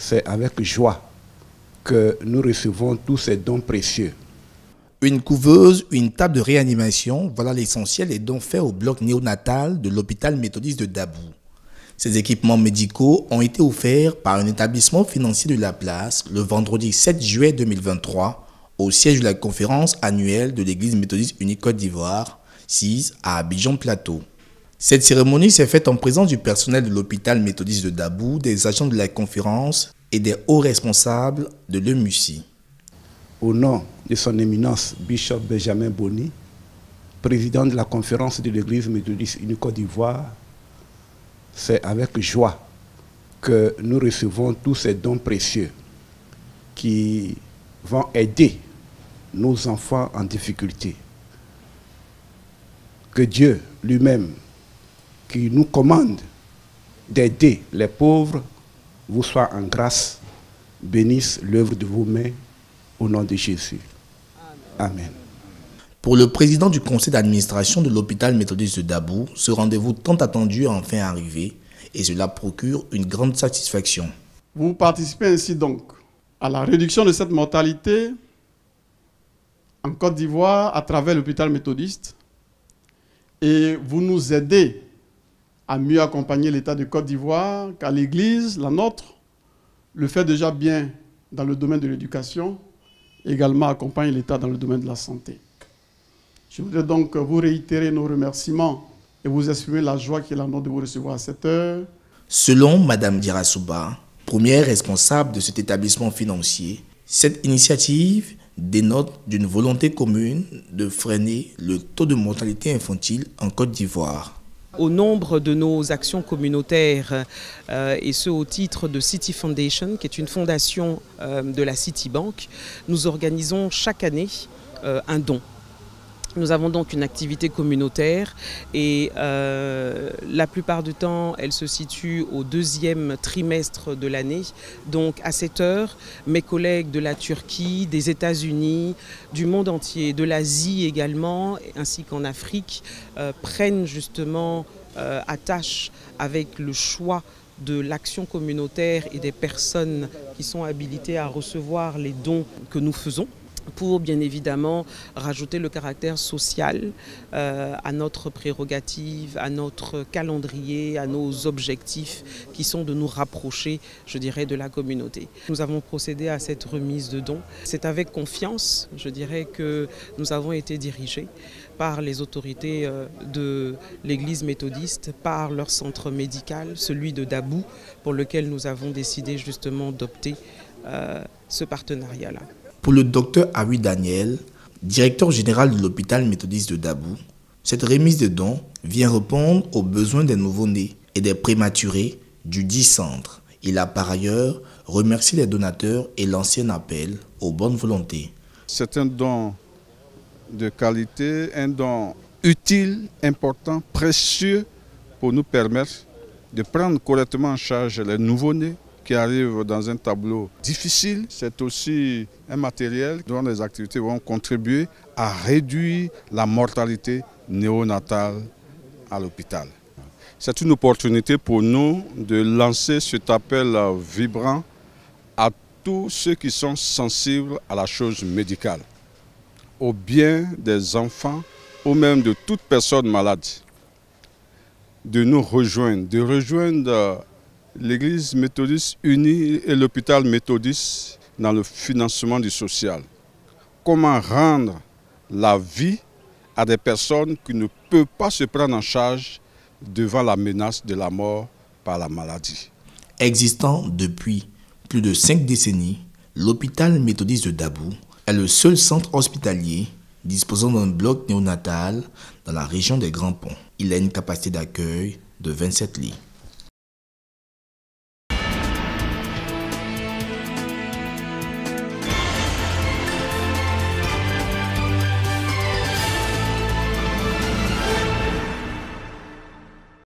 C'est avec joie que nous recevons tous ces dons précieux. Une couveuse, une table de réanimation, voilà l'essentiel des dons faits au bloc néonatal de l'hôpital méthodiste de Dabou. Ces équipements médicaux ont été offerts par un établissement financier de la place le vendredi 7 juillet 2023 au siège de la conférence annuelle de l'Église méthodiste unie Côte d'Ivoire, 6 à Abidjan Plateau. Cette cérémonie s'est faite en présence du personnel de l'hôpital méthodiste de Dabou, des agents de la conférence et des hauts responsables de l'EMUCI. Au nom de son éminence, Bishop Benjamin Boni, président de la conférence de l'Église méthodiste unie Côte d'Ivoire, c'est avec joie que nous recevons tous ces dons précieux qui vont aider nos enfants en difficulté. Que Dieu lui-même, qui nous commande d'aider les pauvres, vous soit en grâce, bénisse l'œuvre de vos mains, au nom de Jésus. Amen. Pour le président du conseil d'administration de l'hôpital méthodiste de Dabou, ce rendez-vous tant attendu est enfin arrivé et cela procure une grande satisfaction. Vous participez ainsi donc à la réduction de cette mortalité en Côte d'Ivoire à travers l'hôpital méthodiste et vous nous aidez à mieux accompagner l'État de Côte d'Ivoire car l'Église, la nôtre, le fait déjà bien dans le domaine de l'éducation, également accompagne l'État dans le domaine de la santé. Je voudrais donc vous réitérer nos remerciements et vous exprimer la joie qui est la nôtre de vous recevoir à cette heure. Selon Mme Dirasouba, première responsable de cet établissement financier, cette initiative dénote d'une volonté commune de freiner le taux de mortalité infantile en Côte d'Ivoire. Au nombre de nos actions communautaires, et ce au titre de City Foundation, qui est une fondation de la Citibank, nous organisons chaque année un don. Nous avons donc une activité communautaire et la plupart du temps, elle se situe au deuxième trimestre de l'année. Donc à cette heure, mes collègues de la Turquie, des États-Unis, du monde entier, de l'Asie également, ainsi qu'en Afrique, prennent justement attache avec le choix de l'action communautaire et des personnes qui sont habilitées à recevoir les dons que nous faisons, pour bien évidemment rajouter le caractère social à notre prérogative, à notre calendrier, à nos objectifs qui sont de nous rapprocher, je dirais, de la communauté. Nous avons procédé à cette remise de dons. C'est avec confiance, je dirais, que nous avons été dirigés par les autorités de l'Église méthodiste, par leur centre médical, celui de Dabou, pour lequel nous avons décidé justement d'opter ce partenariat-là. Pour le docteur Awi Daniel, directeur général de l'hôpital méthodiste de Dabou, cette remise de dons vient répondre aux besoins des nouveau-nés et des prématurés du dit centre. Il a par ailleurs remercié les donateurs et lancé un appel aux bonnes volontés. C'est un don de qualité, un don utile, important, précieux pour nous permettre de prendre correctement en charge les nouveau-nés qui arrivent dans un tableau difficile. C'est aussi un matériel dont les activités vont contribuer à réduire la mortalité néonatale à l'hôpital. C'est une opportunité pour nous de lancer cet appel vibrant à tous ceux qui sont sensibles à la chose médicale, au bien des enfants ou même de toute personne malade, de nous rejoindre, de rejoindre l'Église méthodiste unie et l'hôpital méthodiste dans le financement du social. Comment rendre la vie à des personnes qui ne peuvent pas se prendre en charge devant la menace de la mort par la maladie. Existant depuis plus de 5 décennies, l'hôpital méthodiste de Dabou est le seul centre hospitalier disposant d'un bloc néonatal dans la région des Grands Ponts. Il a une capacité d'accueil de 27 lits.